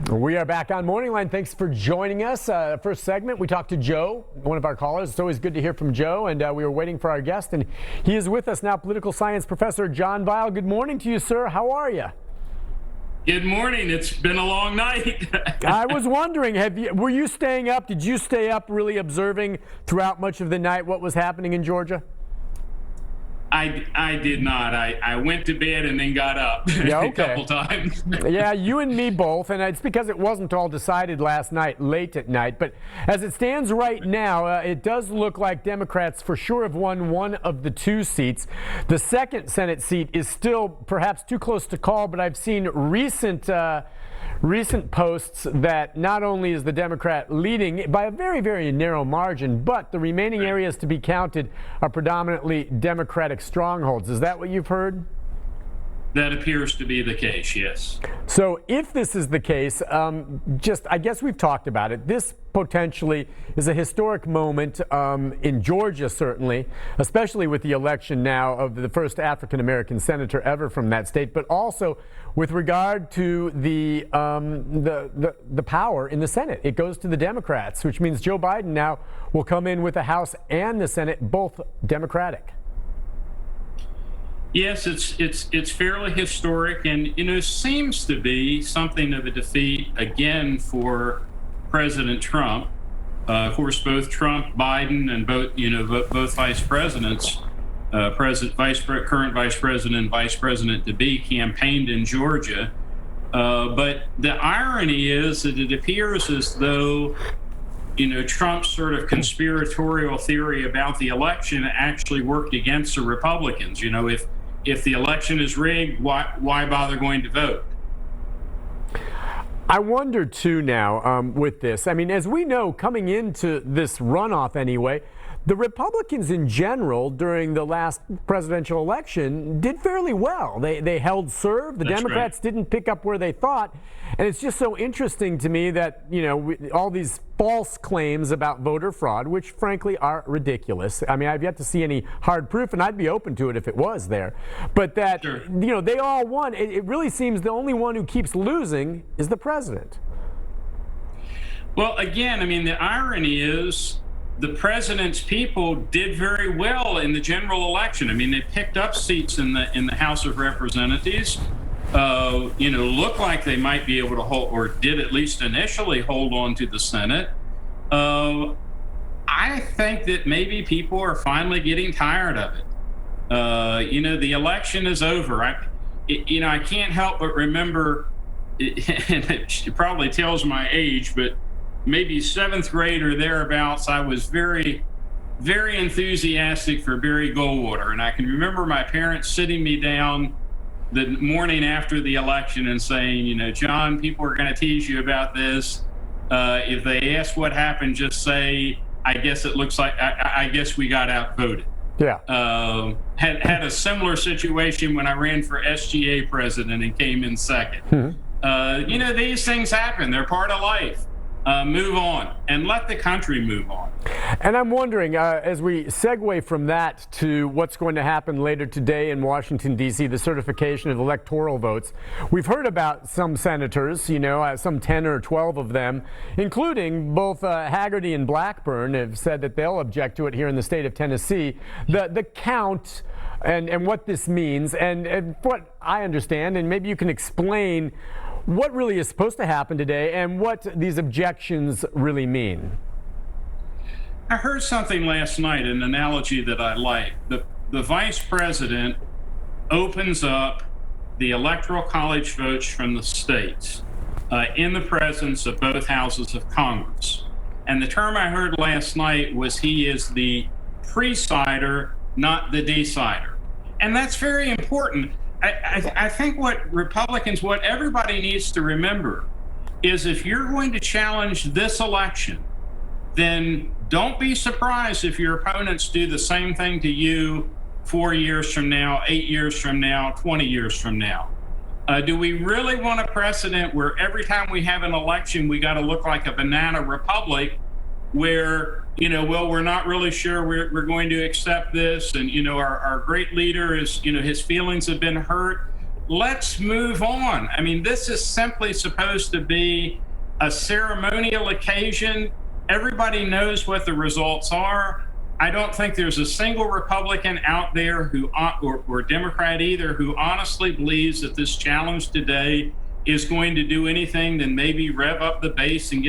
We are back on Morning Line. Thanks for joining us. First segment, we talked to Joe, one of our callers. It's always good to hear from Joe, and we were waiting for our guest, and he is with us now, political science professor John Weil. Good morning to you, sir. How are you? Good morning. It's been a long night. I was wondering, were you staying up? Did you stay up really observing throughout much of the night what was happening in Georgia? I did not. I went to bed and then got up a couple times. Yeah, you and me both, and it's because it wasn't all decided last night, late at night. But as it stands right now, it does look like Democrats for sure have won one of the two seats. The second Senate seat is still perhaps too close to call, but I've seen recent posts that not only is the Democrat leading by a very, very narrow margin, but the remaining areas to be counted are predominantly Democratic strongholds. Is that what you've heard? That appears to be the case, yes. So if this is the case, I guess we've talked about it. This potentially is a historic moment in Georgia, certainly, especially with the election now of the first African-American senator ever from that state, but also with regard to the power in the Senate. It goes to the Democrats, which means Joe Biden now will come in with the House and the Senate, both Democratic. Yes, it's fairly historic, and seems to be something of a defeat again for President Trump. Of course, both Trump, Biden, and both vice presidents, current vice president and vice president to be, campaigned in Georgia. But the irony is that it appears as though Trump's sort of conspiratorial theory about the election actually worked against the Republicans. If the election is rigged, why bother going to vote? I wonder, too, now with this. I mean, as we know, coming into this runoff anyway, the Republicans in general during the last presidential election did fairly well. They held serve. The Democrats didn't pick up where they thought. And it's just so interesting to me that, all these false claims about voter fraud, which frankly are ridiculous. I mean, I've yet to see any hard proof, and I'd be open to it if it was there. But that, they all won. It really seems the only one who keeps losing is the president. Well, again, I mean, the irony is the president's people did very well in the general election. I mean, they picked up seats in the House of Representatives. Looked like they might be able to hold, or did at least initially hold on to the Senate. I think that maybe people are finally getting tired of it. The election is over. I can't help but remember, and it probably tells my age, but maybe seventh grade or thereabouts, I was very, very enthusiastic for Barry Goldwater. And I can remember my parents sitting me down the morning after the election and saying, John, people are going to tease you about this. If they ask what happened, just say, I guess it looks like, I guess we got outvoted. Yeah. Had a similar situation when I ran for SGA president and came in second. Mm-hmm. These things happen. They're part of life. Move on and let the country move on. And I'm wondering, as we segue from that to what's going to happen later today in Washington, D.C., the certification of electoral votes, we've heard about some senators, some 10 or 12 of them, including both Haggerty and Blackburn, have said that they'll object to it here in the state of Tennessee. The count and what this means and what I understand, and maybe you can explain what really is supposed to happen today and what these objections really mean. I heard something last night, an analogy that I like. The vice president opens up the electoral college votes from the states in the presence of both houses of Congress. And the term I heard last night was he is the presider, not the decider. And that's very important. I think what everybody needs to remember is if you're going to challenge this election, then don't be surprised if your opponents do the same thing to you 4 years from now, 8 years from now, 20 years from now. Do we really want a precedent where every time we have an election, we got to look like a banana republic where, we're not really sure we're going to accept this. And, our great leader is, his feelings have been hurt. let's move on. I mean, this is simply supposed to be a ceremonial occasion. Everybody knows what the results are. I don't think there's a single Republican out there who, or Democrat either, who honestly believes that this challenge today is going to do anything than maybe rev up the base and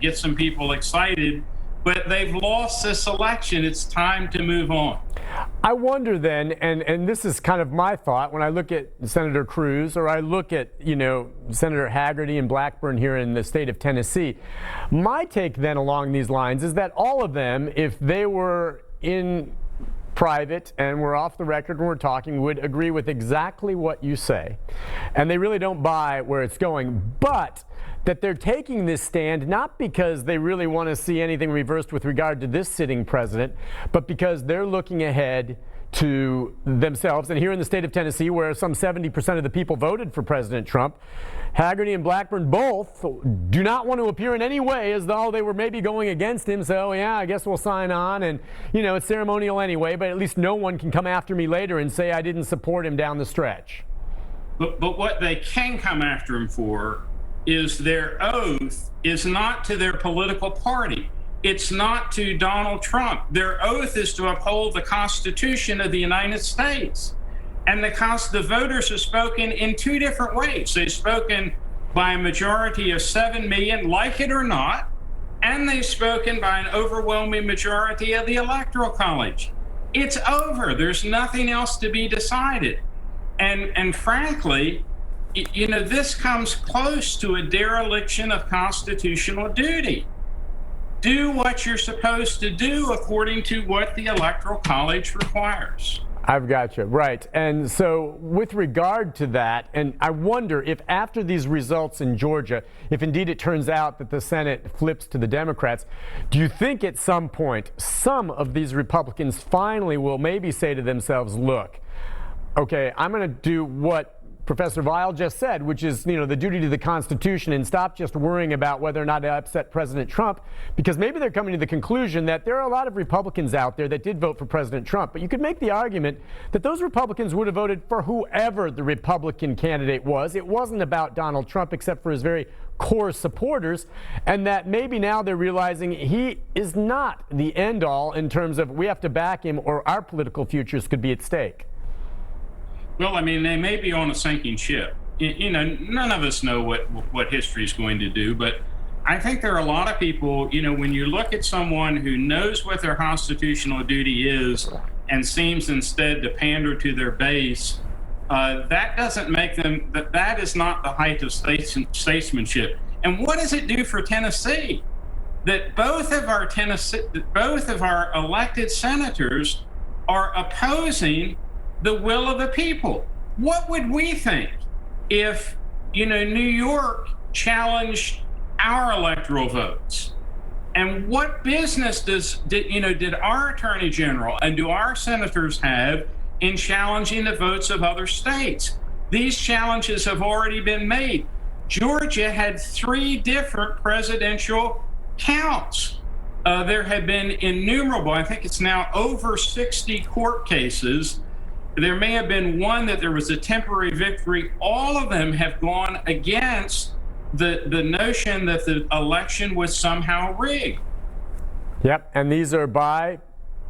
get some people excited. But they've lost this election. It's time to move on. I wonder then, and this is kind of my thought, when I look at Senator Cruz or I look at, Senator Hagerty and Blackburn here in the state of Tennessee, my take then along these lines is that all of them, if they were in private and we're off the record and we're talking, would agree with exactly what you say. And they really don't buy where it's going, but that they're taking this stand not because they really want to see anything reversed with regard to this sitting president, but because they're looking ahead to themselves. And here in the state of Tennessee, where some 70% of the people voted for President Trump, Hagerty and Blackburn both do not want to appear in any way as though they were maybe going against him. So, yeah, I guess we'll sign on. And, it's ceremonial anyway, but at least no one can come after me later and say I didn't support him down the stretch. But what they can come after him for is their oath is not to their political party. It's not to Donald Trump. Their oath is to uphold the Constitution of the United States. And the voters have spoken in two different ways. They've spoken by a majority of 7 million, like it or not, and they've spoken by an overwhelming majority of the Electoral College. It's over. There's nothing else to be decided. And frankly, this comes close to a dereliction of constitutional duty. Do what you're supposed to do according to what the Electoral College requires. I've got you. Right. And so with regard to that, and I wonder if after these results in Georgia, if indeed it turns out that the Senate flips to the Democrats, do you think at some point some of these Republicans finally will maybe say to themselves, look, okay, I'm going to do what Professor Weil just said, which is, the duty to the Constitution, and stop just worrying about whether or not to upset President Trump, because maybe they're coming to the conclusion that there are a lot of Republicans out there that did vote for President Trump. But you could make the argument that those Republicans would have voted for whoever the Republican candidate was. It wasn't about Donald Trump except for his very core supporters, and that maybe now they're realizing he is not the end all in terms of we have to back him or our political futures could be at stake. Well, I mean, they may be on a sinking ship. None of us know what history is going to do, but I think there are a lot of people, when you look at someone who knows what their constitutional duty is and seems instead to pander to their base, that doesn't make them, that is not the height of statesmanship. And what does it do for Tennessee? That both of our elected senators are opposing the will of the people. What would we think if, New York challenged our electoral votes? And what business did our Attorney General and do our senators have in challenging the votes of other states? These challenges have already been made. Georgia had 3 different presidential counts. There have been innumerable, I think it's now over 60 court cases. There may have been one that there was a temporary victory. All of them have gone against the notion that the election was somehow rigged. Yep, and these are by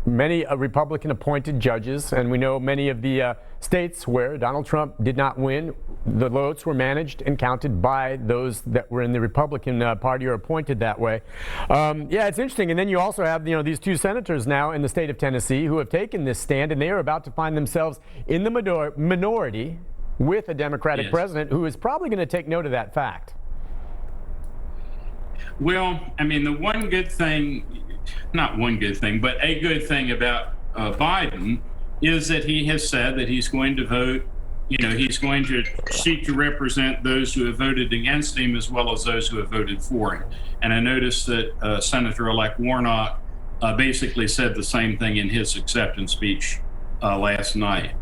many Republican-appointed judges, and we know many of the states where Donald Trump did not win, the votes were managed and counted by those that were in the Republican Party or appointed that way. Yeah, it's interesting. And then you also have, these 2 senators now in the state of Tennessee who have taken this stand, and they are about to find themselves in the minority with a Democratic president who is probably going to take note of that fact. Well, I mean, the one good thing, not one good thing, but a good thing about Biden is that he has said that he's going to vote, he's going to seek to represent those who have voted against him as well as those who have voted for him. And I noticed that Senator-elect Warnock basically said the same thing in his acceptance speech last night.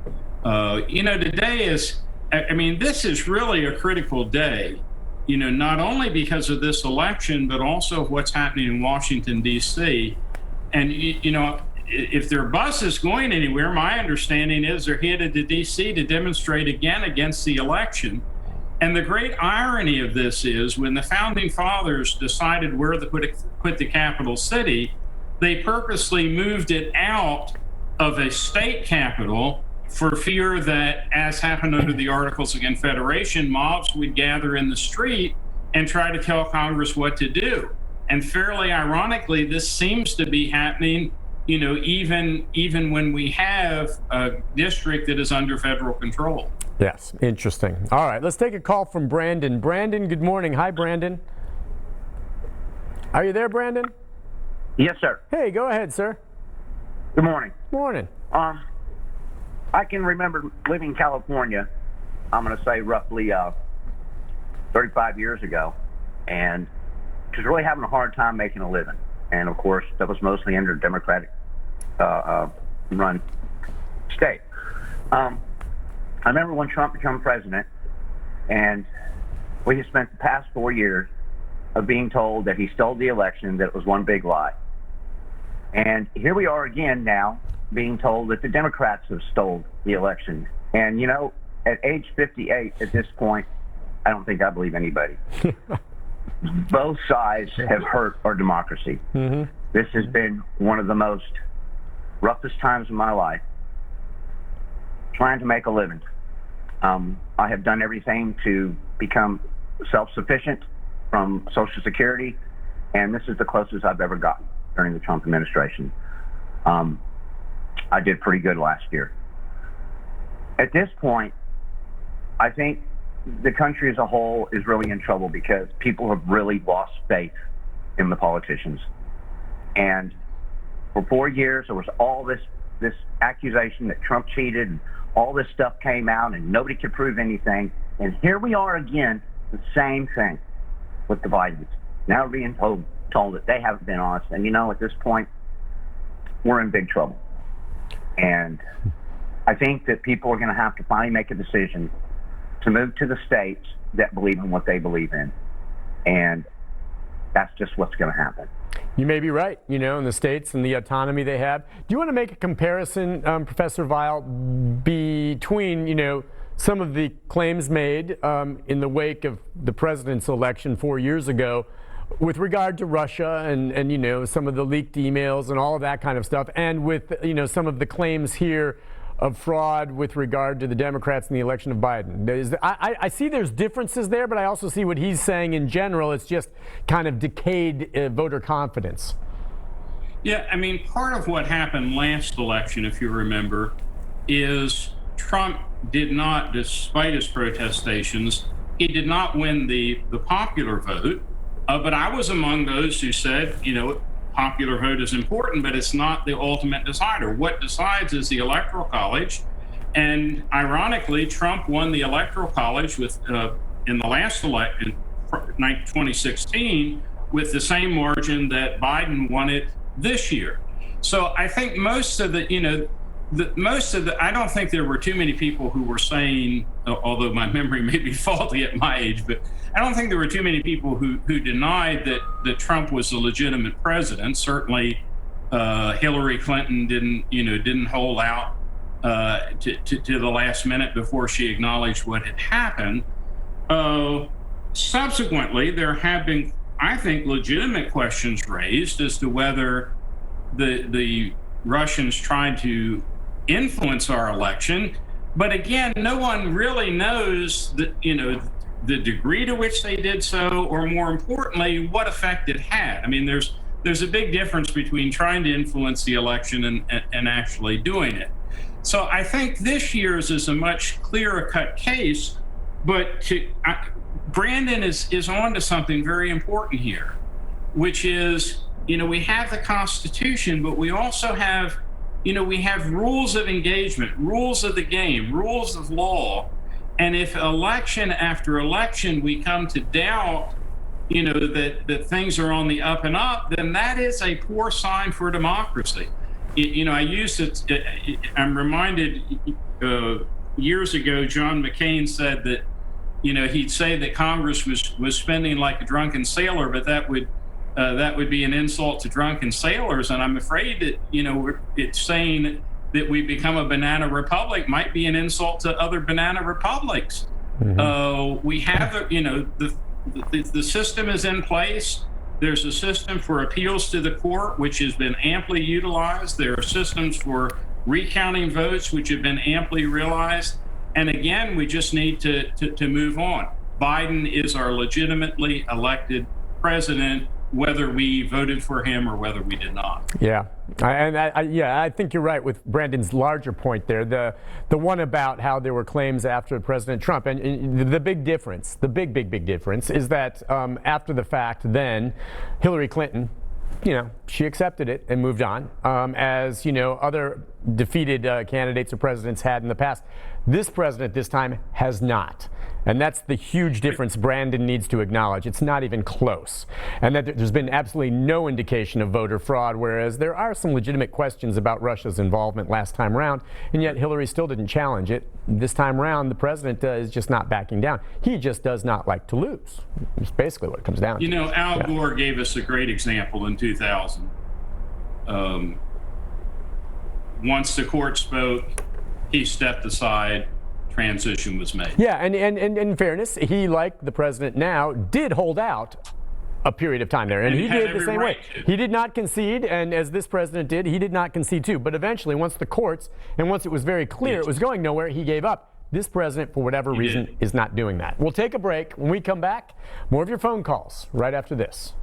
Today is, this is really a critical day, not only because of this election, but also what's happening in Washington, D.C. And, if their bus is going anywhere, my understanding is they're headed to D.C. to demonstrate again against the election. And the great irony of this is when the founding fathers decided where to put the capital city, they purposely moved it out of a state capital for fear that, as happened under the Articles of Confederation, mobs would gather in the street and try to tell Congress what to do. And fairly ironically, this seems to be happening, even when we have a district that is under federal control. Yes, interesting. All right, let's take a call from Brandon. Brandon, good morning. Hi, Brandon. Are you there, Brandon? Yes, sir. Hey, go ahead, sir. Good morning. Morning. I can remember living in California, I'm going to say roughly 35 years ago, and was really having a hard time making a living. And of course, that was mostly under a Democratic run state. I remember when Trump became president, and we had spent the past 4 years of being told that he stole the election, that it was one big lie. And here we are again now, being told that the Democrats have stole the election. And at age 58 at this point, I don't think I believe anybody. Both sides have hurt our democracy. Mm-hmm. This has been one of the most roughest times of my life, trying to make a living. I have done everything to become self-sufficient from Social Security, and this is the closest I've ever gotten during the Trump administration. I did pretty good last year. At this point, I think the country as a whole is really in trouble because people have really lost faith in the politicians. And for 4 years, there was all this accusation that Trump cheated, and all this stuff came out, and nobody could prove anything. And here we are again, the same thing with the Bidens. Now we're being told that they haven't been honest. And at this point, we're in big trouble. And I think that people are going to have to finally make a decision to move to the states that believe in what they believe in. And that's just what's going to happen. You may be right, in the states and the autonomy they have. Do you want to make a comparison, Professor Weil, between, some of the claims made in the wake of the president's election 4 years ago with regard to Russia and some of the leaked emails and all of that kind of stuff, and with, some of the claims here of fraud with regard to the Democrats in the election of Biden? I see there's differences there, but I also see what he's saying in general. It's just kind of decayed voter confidence. Yeah, I mean, part of what happened last election, if you remember, is Trump did not, despite his protestations, he did not win the popular vote. But I was among those who said, popular vote is important, but it's not the ultimate decider. What decides is the Electoral College. And ironically, Trump won the Electoral College in the last election, 2016, with the same margin that Biden won it this year. So I think most of the, I don't think there were too many people who were saying, although my memory may be faulty at my age, but I don't think there were too many people who denied that Trump was a legitimate president. Certainly, Hillary Clinton didn't hold out to the last minute before she acknowledged what had happened. Subsequently, there have been, I think, legitimate questions raised as to whether the Russians tried to influence our election. But again, no one really knows that, the degree to which they did so, or more importantly, what effect it had. I mean, there's a big difference between trying to influence the election and actually doing it. So I think this year's is a much clearer cut case, but Brandon is on to something very important here, which is, we have the Constitution, but we also have, we have rules of engagement, rules of the game, rules of law. And if election after election we come to doubt, that things are on the up and up, then that is a poor sign for democracy. I used it. I'm reminded years ago, John McCain said that, he'd say that Congress was spending like a drunken sailor, but that would that would be an insult to drunken sailors. And I'm afraid that, it's saying that we become a banana republic might be an insult to other banana republics. We have, the system is in place. There's a system for appeals to the court, which has been amply utilized. There are systems for recounting votes, which have been amply realized. And again, we just need to move on. Biden is our legitimately elected president, whether we voted for him or whether we did not. Yeah, I think you're right with Brandon's larger point there. The one about how there were claims after President Trump, and the big difference, the big difference is that after the fact, then Hillary Clinton, she accepted it and moved on, as other defeated candidates or presidents had in the past. This president this time has not. And that's the huge difference Brandon needs to acknowledge. It's not even close. And that there's been absolutely no indication of voter fraud, whereas there are some legitimate questions about Russia's involvement last time around, and yet Hillary still didn't challenge it. This time around, the president is just not backing down. He just does not like to lose. It's basically what it comes down to. Al Gore gave us a great example in 2000. Once the court spoke, he stepped aside. Transition was made. Yeah, and in fairness, he, like the president now, did hold out a period of time there, and he did the same way. He did not concede, and as this president did, he did not concede too. But eventually, once the courts, and once it was very clear it was going nowhere, he gave up. This president, for whatever reason, is not doing that. We'll take a break. When we come back, more of your phone calls right after this.